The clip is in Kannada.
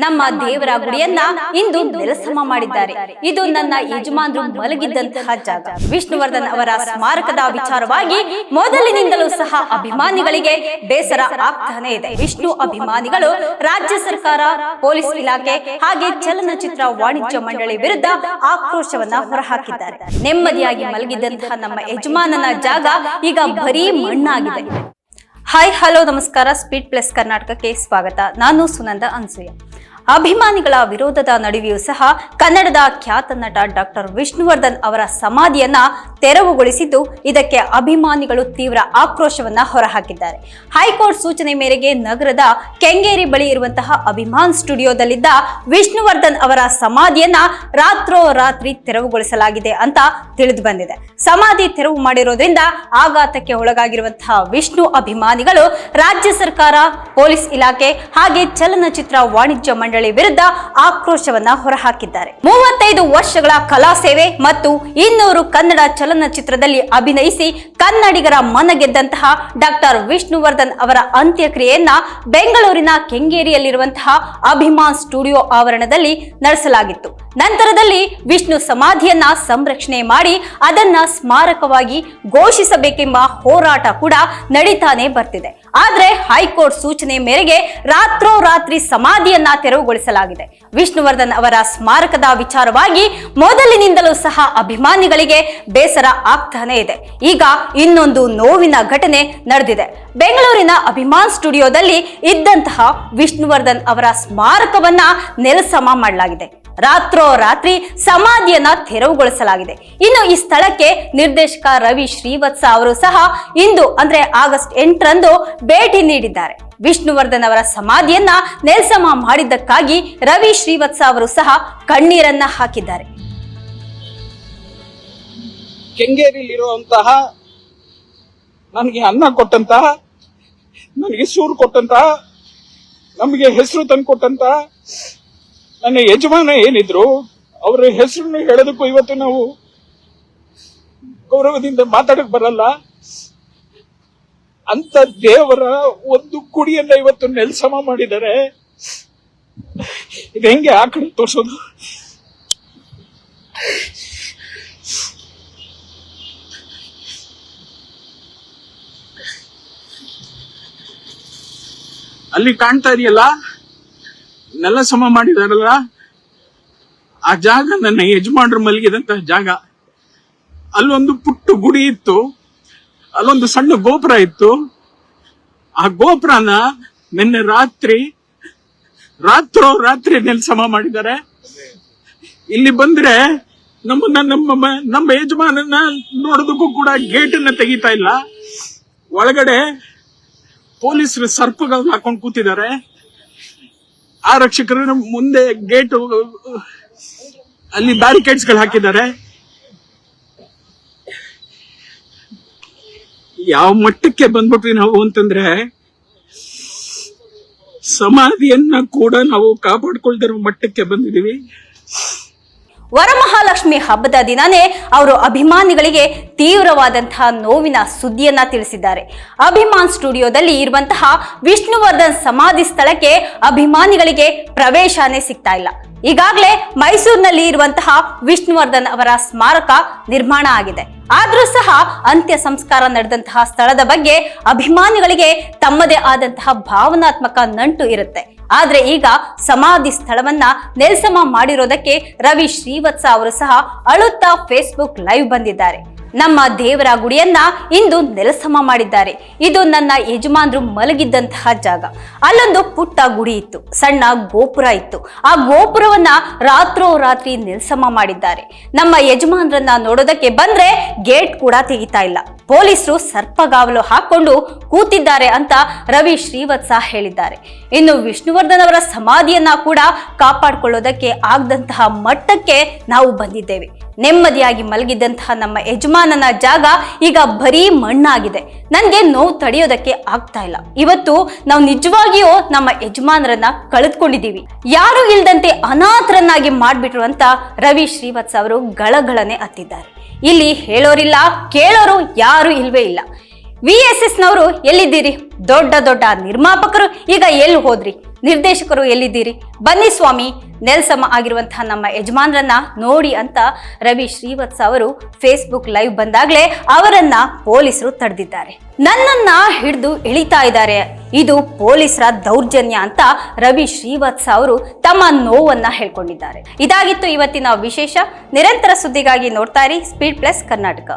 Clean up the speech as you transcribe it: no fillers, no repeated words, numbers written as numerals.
ನಮ್ಮ ದೇವರ ಗುಡಿಯನ್ನ ಇಂದು ನೆಲಸಮ ಮಾಡಿದ್ದಾರೆ. ಇದು ನನ್ನ ಯಜಮಾನರು ಮಲಗಿದ್ದಂತಹ ಜಾಗ. ವಿಷ್ಣುವರ್ಧನ್ ಅವರ ಸ್ಮಾರಕದ ವಿಚಾರವಾಗಿ ಮೊದಲಿನಿಂದಲೂ ಸಹ ಅಭಿಮಾನಿಗಳಿಗೆ ಬೇಸರ ಆಗ್ತಾನೆ ಇದೆ. ವಿಷ್ಣು ಅಭಿಮಾನಿಗಳು ರಾಜ್ಯ ಸರ್ಕಾರ, ಪೊಲೀಸ್ ಇಲಾಖೆ ಹಾಗೆ ಚಲನಚಿತ್ರ ವಾಣಿಜ್ಯ ಮಂಡಳಿ ವಿರುದ್ಧ ಆಕ್ರೋಶವನ್ನ ಹೊರಹಾಕಿದ್ದಾರೆ. ನೆಮ್ಮದಿಯಾಗಿ ಮಲಗಿದ್ದಂತಹ ನಮ್ಮ ಯಜಮಾನನ ಜಾಗ ಈಗ ಬರೀ ಮಣ್ಣಾಗಿದೆ. ಹಾಯ್ ಹಲೋ ನಮಸ್ಕಾರ, ಸ್ಪೀಡ್ ಪ್ಲಸ್ ಕರ್ನಾಟಕಕ್ಕೆ ಸ್ವಾಗತ. ನಾನು ಸುನಂದ ಅನ್ಸೂಯ. ಅಭಿಮಾನಿಗಳ ವಿರೋಧದ ನಡುವೆಯೂ ಸಹ ಕನ್ನಡದ ಖ್ಯಾತ ನಟ ಡಾಕ್ಟರ್ ವಿಷ್ಣುವರ್ಧನ್ ಅವರ ಸಮಾಧಿಯನ್ನ ತೆರವುಗೊಳಿಸಿದ್ದು, ಇದಕ್ಕೆ ಅಭಿಮಾನಿಗಳು ತೀವ್ರ ಆಕ್ರೋಶವನ್ನ ಹೊರಹಾಕಿದ್ದಾರೆ. ಹೈಕೋರ್ಟ್ ಸೂಚನೆ ಮೇರೆಗೆ ನಗರದ ಕೆಂಗೇರಿ ಬಳಿ ಇರುವಂತಹ ಅಭಿಮಾನ್ ಸ್ಟುಡಿಯೋದಲ್ಲಿದ್ದ ವಿಷ್ಣುವರ್ಧನ್ ಅವರ ಸಮಾಧಿಯನ್ನ ರಾತ್ರೋರಾತ್ರಿ ತೆರವುಗೊಳಿಸಲಾಗಿದೆ ಅಂತ ತಿಳಿದು ಬಂದಿದೆ. ಸಮಾಧಿ ತೆರವು ಮಾಡಿರೋದ್ರಿಂದ ಆಘಾತಕ್ಕೆ ಒಳಗಾಗಿರುವಂತಹ ವಿಷ್ಣು ಅಭಿಮಾನಿಗಳು ರಾಜ್ಯ ಸರ್ಕಾರ, ಪೊಲೀಸ್ ಇಲಾಖೆ ಹಾಗೆ ಚಲನಚಿತ್ರ ವಾಣಿಜ್ಯ ಮಂಡಳಿ ವಿರುದ್ಧ ಆಕ್ರೋಶವನ್ನ ಹೊರಹಾಕಿದ್ದಾರೆ. 35 ವರ್ಷಗಳ ಕಲಾ ಸೇವೆ ಮತ್ತು 200 ಕನ್ನಡ ಚಲನಚಿತ್ರದಲ್ಲಿ ಅಭಿನಯಿಸಿ ಕನ್ನಡಿಗರ ಮನಗೆದ್ದಂತಹ ಡಾಕ್ಟರ್ ವಿಷ್ಣುವರ್ಧನ್ ಅವರ ಅಂತ್ಯಕ್ರಿಯೆಯನ್ನ ಬೆಂಗಳೂರಿನ ಕೆಂಗೇರಿಯಲ್ಲಿರುವಂತಹ ಅಭಿಮಾನ್ ಸ್ಟುಡಿಯೋ ಆವರಣದಲ್ಲಿ ನಡೆಸಲಾಗಿತ್ತು. ನಂತರದಲ್ಲಿ ವಿಷ್ಣು ಸಮಾಧಿಯನ್ನ ಸಂರಕ್ಷಣೆ ಮಾಡಿ ಅದನ್ನ ಸ್ಮಾರಕವಾಗಿ ಘೋಷಿಸಬೇಕೆಂಬ ಹೋರಾಟ ಕೂಡ ನಡೀತಾನೆ ಬರ್ತಿದೆ. ಆದ್ರೆ ಹೈಕೋರ್ಟ್ ಸೂಚನೆ ಮೇರೆಗೆ ರಾತ್ರೋರಾತ್ರಿ ಸಮಾಧಿಯನ್ನ ತೆರವುಗೊಳಿಸಲಾಗಿದೆ. ವಿಷ್ಣುವರ್ಧನ್ ಅವರ ಸ್ಮಾರಕದ ವಿಚಾರವಾಗಿ ಮೊದಲಿನಿಂದಲೂ ಸಹ ಅಭಿಮಾನಿಗಳಿಗೆ ಬೇಸರ ಆಗ್ತಾನೆ ಇದೆ. ಈಗ ಇನ್ನೊಂದು ನೋವಿನ ಘಟನೆ ನಡೆದಿದೆ. ಬೆಂಗಳೂರಿನ ಅಭಿಮಾನ್ ಸ್ಟುಡಿಯೋದಲ್ಲಿ ಇದ್ದಂತಹ ವಿಷ್ಣುವರ್ಧನ್ ಅವರ ಸ್ಮಾರಕವನ್ನ ನೆಲಸಮ ಮಾಡಲಾಗಿದೆ. ರಾತ್ರೋರಾತ್ರಿ ಸಮಾಧಿಯನ್ನ ತೆರವುಗೊಳಿಸಲಾಗಿದೆ. ಇನ್ನು ಈ ಸ್ಥಳಕ್ಕೆ ನಿರ್ದೇಶಕ ರವಿ ಶ್ರೀವತ್ಸ ಅವರು ಸಹ ಇಂದು ಅಂದ್ರೆ ಆಗಸ್ಟ್ 8ರಂದು ಭೇಟಿ ನೀಡಿದ್ದಾರೆ. ವಿಷ್ಣುವರ್ಧನ್ ಅವರ ಸಮಾಧಿಯನ್ನ ನೆಲಸಮ ಮಾಡಿದ್ದಕ್ಕಾಗಿ ರವಿ ಶ್ರೀವತ್ಸ ಅವರು ಸಹ ಕಣ್ಣೀರನ್ನ ಹಾಕಿದ್ದಾರೆ. ಕೆಂಗೇರಿಯಲ್ಲಿರುವಂತಹ ನನಗೆ ಅನ್ನ ಕೊಟ್ಟಂತಹ, ನನಗೆ ಸೂರು ಕೊಟ್ಟಂತಹ, ನಮಗೆ ಹೆಸರು ತಂದು ಕೊಟ್ಟಂತಹ ನನ್ನ ಯಜಮಾನ ಏನಿದ್ರು ಅವರ ಹೆಸರನ್ನು ಹೇಳೋದಕ್ಕೂ ಇವತ್ತು ನಾವು ಗೌರವದಿಂದ ಮಾತಾಡಕ್ ಬರಲ್ಲ. ಅಂತ ದೇವರ ಒಂದು ಗುಡಿಯನ್ನ ಇವತ್ತು ನೆಲಸಮ ಮಾಡಿದ್ದಾರೆ. ಇದು ಹೆಂಗೆ ಆ ಕಡೆ ತೋರ್ಸೋದು? ಅಲ್ಲಿ ಕಾಣ್ತಾ ಇದೆಯಲ್ಲ, ನೆಲಸಮ ಮಾಡಿದಾರಲ್ಲ, ಆ ಜಾಗ ನನ್ನ ಯಜಮಾನರು ಮಲಗಿದಂತಹ ಜಾಗ. ಅಲ್ಲೊಂದು ಪುಟ್ಟ ಗುಡಿ ಇತ್ತು, ಅಲ್ಲೊಂದು ಸಣ್ಣ ಗೋಪುರ ಇತ್ತು. ಆ ಗೋಪುರನ ನಿನ್ನೆ ರಾತ್ರೋರಾತ್ರಿ ನೆಲಸಮ ಮಾಡಿದ್ದಾರೆ. ಇಲ್ಲಿ ಬಂದ್ರೆ ನಮ್ಮ ಯಜಮಾನನ್ನ ನೋಡೋದಕ್ಕೂ ಕೂಡ ಗೇಟ್ ಅನ್ನ ತೆಗಿತಾ ಇಲ್ಲ. ಒಳಗಡೆ ಪೊಲೀಸರು ಸರ್ಪಗಳು ಹಾಕೊಂಡು ಕೂತಿದ್ದಾರೆ. ಆರಕ್ಷಕರು ಮುಂದೆ ಗೇಟ್ ಅಲ್ಲಿ ಬ್ಯಾರಿಕೇಡ್ಸ್ ಗಳು ಹಾಕಿದ್ದಾರೆ. ಯಾವ ಮಟ್ಟಕ್ಕೆ ಬಂದ್ಬಿಟ್ವಿ ನಾವು ಅಂತಂದ್ರೆ, ಸಮಾಧಿಯನ್ನ ಕೂಡ ನಾವು ಕಾಪಾಡ್ಕೊಳ್ದಿರೋ ಮಟ್ಟಕ್ಕೆ ಬಂದಿದೀವಿ. ವರಮಹಾಲಕ್ಷ್ಮಿ ಹಬ್ಬದ ದಿನನೇ ಅವರು ಅಭಿಮಾನಿಗಳಿಗೆ ತೀವ್ರವಾದಂತಹ ನೋವಿನ ಸುದ್ದಿಯನ್ನ ತಿಳಿಸಿದ್ದಾರೆ. ಅಭಿಮಾನ್ ಸ್ಟುಡಿಯೋದಲ್ಲಿ ಇರುವಂತಹ ವಿಷ್ಣುವರ್ಧನ್ ಸಮಾಧಿ ಸ್ಥಳಕ್ಕೆ ಅಭಿಮಾನಿಗಳಿಗೆ ಪ್ರವೇಶನೇ ಸಿಗ್ತಾ ಇಲ್ಲ. ಈಗಾಗಲೇ ಮೈಸೂರಿನಲ್ಲಿ ಇರುವಂತಹ ವಿಷ್ಣುವರ್ಧನ್ ಅವರ ಸ್ಮಾರಕ ನಿರ್ಮಾಣ ಆಗಿದೆ. ಆದ್ರೂ ಸಹ ಅಂತ್ಯ ಸಂಸ್ಕಾರ ನಡೆದಂತಹ ಸ್ಥಳದ ಬಗ್ಗೆ ಅಭಿಮಾನಿಗಳಿಗೆ ತಮ್ಮದೇ ಆದಂತಹ ಭಾವನಾತ್ಮಕ ನಂಟು ಇರುತ್ತೆ. ಆದ್ರೆ ಈಗ ಸಮಾಧಿ ಸ್ಥಳವನ್ನ ನೆಲಸಮ ಮಾಡಿರೋದಕ್ಕೆ ರವಿ ಶ್ರೀವತ್ಸ ಅವರು ಸಹ ಅಳುತ್ತಾ ಫೇಸ್ಬುಕ್ ಲೈವ್ ಬಂದಿದ್ದಾರೆ. ನಮ್ಮ ದೇವರ ಗುಡಿಯನ್ನ ಇಂದು ನೆಲಸಮ ಮಾಡಿದ್ದಾರೆ. ಇದು ನನ್ನ ಯಜಮಾನರು ಮಲಗಿದ್ದಂತಹ ಜಾಗ. ಅಲ್ಲೊಂದು ಪುಟ್ಟ ಗುಡಿ ಇತ್ತು, ಸಣ್ಣ ಗೋಪುರ ಇತ್ತು. ಆ ಗೋಪುರವನ್ನ ರಾತ್ರೋರಾತ್ರಿ ನೆಲಸಮ ಮಾಡಿದ್ದಾರೆ. ನಮ್ಮ ಯಜಮಾನರನ್ನ ನೋಡೋದಕ್ಕೆ ಬಂದ್ರೆ ಗೇಟ್ ಕೂಡ ತೆಗಿತಾ ಇಲ್ಲ. ಪೊಲೀಸರು ಸರ್ಪಗಾವಲು ಹಾಕೊಂಡು ಕೂತಿದ್ದಾರೆ ಅಂತ ರವಿ ಶ್ರೀವತ್ಸ ಹೇಳಿದ್ದಾರೆ. ಇನ್ನು ವಿಷ್ಣುವರ್ಧನ್ ಅವರ ಸಮಾಧಿಯನ್ನ ಕೂಡ ಕಾಪಾಡಿಕೊಳ್ಳೋದಕ್ಕೆ ಆಗದಂತಹ ಮಟ್ಟಕ್ಕೆ ನಾವು ಬಂದಿದ್ದೇವೆ. ನೆಮ್ಮದಿಯಾಗಿ ಮಲಗಿದ್ದಂತಹ ನಮ್ಮ ಯಜಮಾನನ ಜಾಗ ಈಗ ಬರೀ ಮಣ್ಣಾಗಿದೆ. ನನ್ಗೆ ನೋವು ತಡೆಯೋದಕ್ಕೆ ಆಗ್ತಾ ಇಲ್ಲ. ಇವತ್ತು ನಾವು ನಿಜವಾಗಿಯೂ ನಮ್ಮ ಯಜಮಾನರನ್ನ ಕಳೆದುಕೊಂಡಿದ್ದೀವಿ. ಯಾರು ಇಲ್ದಂತೆ ಅನಾಥರನ್ನಾಗಿ ಮಾಡ್ಬಿಟ್ರು ಅಂತ ರವಿ ಶ್ರೀವತ್ಸ ಅವರು ಗಳಗಳನೆ ಅತ್ತಿದ್ದಾರೆ. ಇಲ್ಲಿ ಹೇಳೋರಿಲ್ಲ, ಕೇಳೋರು ಯಾರು ಇಲ್ವೇ ಇಲ್ಲ. VSS ನವರು ಎಲ್ಲಿದ್ದೀರಿ? ದೊಡ್ಡ ದೊಡ್ಡ ನಿರ್ಮಾಪಕರು ಈಗ ಎಲ್ಲಿ ಹೋದ್ರಿ? ನಿರ್ದೇಶಕರು ಎಲ್ಲಿದ್ದೀರಿ, ಬನ್ನಿ ಸ್ವಾಮಿ, ನೆಲಸಮ ಆಗಿರುವಂತಹ ನಮ್ಮ ಯಜಮಾನ್ರನ್ನ ನೋಡಿ ಅಂತ ರವಿ ಶ್ರೀವತ್ಸ ಅವರು ಫೇಸ್ಬುಕ್ ಲೈವ್ ಬಂದಾಗ್ಲೇ ಅವರನ್ನ ಪೊಲೀಸರು ತಡೆದಿದ್ದಾರೆ. ನನ್ನನ್ನ ಹಿಡಿದು ಎಳಿತಾ ಇದ್ದಾರೆ, ಇದು ಪೊಲೀಸರ ದೌರ್ಜನ್ಯ ಅಂತ ರವಿ ಶ್ರೀವತ್ಸ ಅವರು ತಮ್ಮ ನೋವನ್ನ ಹೇಳ್ಕೊಂಡಿದ್ದಾರೆ. ಇದಾಗಿತ್ತು ಇವತ್ತಿನ ವಿಶೇಷ. ನಿರಂತರ ಸುದ್ದಿಗಾಗಿ ನೋಡ್ತಾ ಇರಿ ಸ್ಪೀಡ್ ಪ್ಲಸ್ ಕರ್ನಾಟಕ.